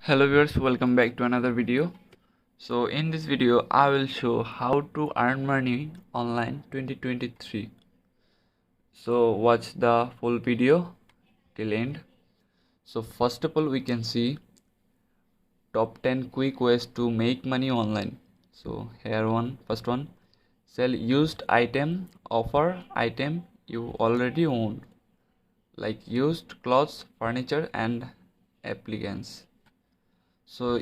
Hello viewers, welcome back to another video. So in this video I will show how to earn money online 2023. So watch the full video till end. So first of all we can see top 10 quick ways to make money online. So here first one, sell used item, offer item you already own like used clothes, furniture and appliances. So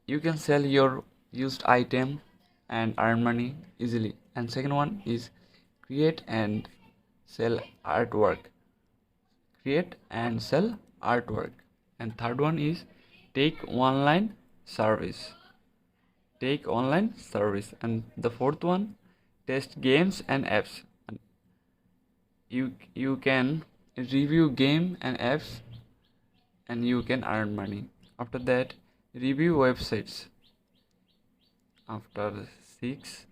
you can sell your used item and earn money easily. And second one is create and sell artwork. Create and sell artwork. And third one is take online service. Take online service. And the fourth one, test games and apps. You can review game and apps and you can earn money. After that, review websites. After 6,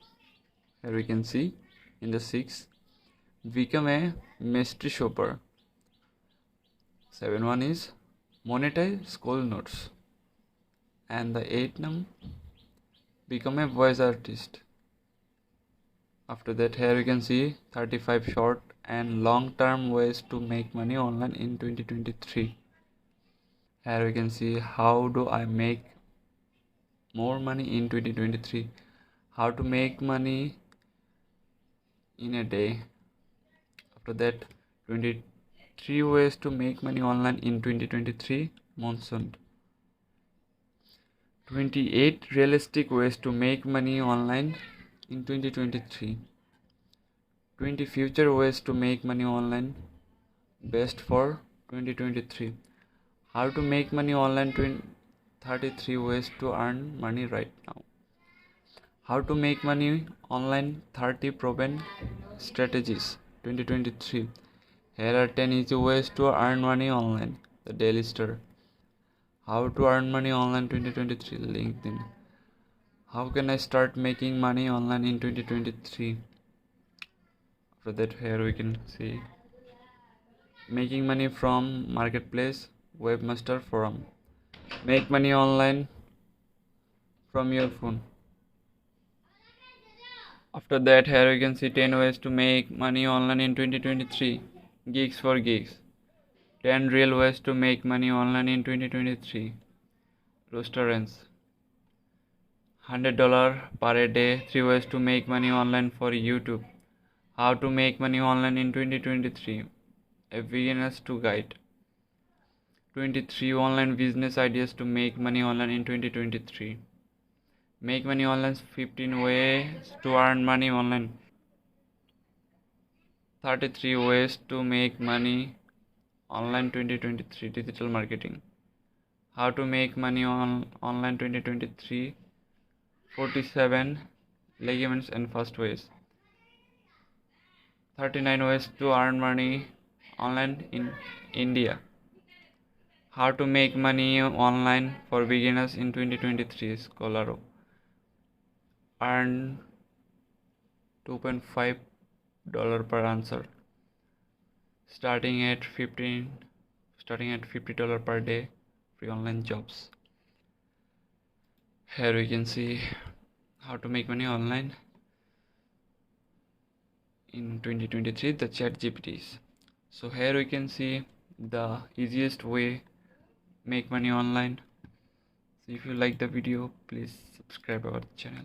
here we can see in the 6, become a mystery shopper. 7 one is monetize school notes. And the 8 become a voice artist. After that, here you can see 35 short and long term ways to make money online in 2023. Here we can see how do I make more money in 2023, how to make money in a day. After that, 23 ways to make money online in 2023 monsoon. 28 realistic ways to make money online in 2023. 20 future ways to make money online best for 2023. How to make money online 33 ways to earn money right now. How to make money online 30 proven strategies 2023. Here are 10 easy ways to earn money online. The Daily Star. How to earn money online 2023. LinkedIn. How can I start making money online in 2023? After that, here we can see making money from marketplace, webmaster forum. Make money online from your phone. After that, here you can see 10 ways to make money online in 2023. Geeks for Geeks. 10 real ways to make money online in 2023. Restaurants. $100 per day. 3 ways to make money online for YouTube. How to make money online in 2023. A beginner's to guide. 23 online business ideas to make money online in 2023. Make money online 15 ways to earn money online. 33 ways to make money online 2023 digital marketing. How to make money on online 2023. 47 ligaments and first ways. 39 ways to earn money online in India. How to make money online for beginners in 2023. Scholaro. Earn $2.5 per answer. Starting at $50 per day. Free online jobs. Here we can see how to make money online in 2023, the ChatGPTs. So here we can see the easiest way make money online. So if you like the video, please subscribe our channel.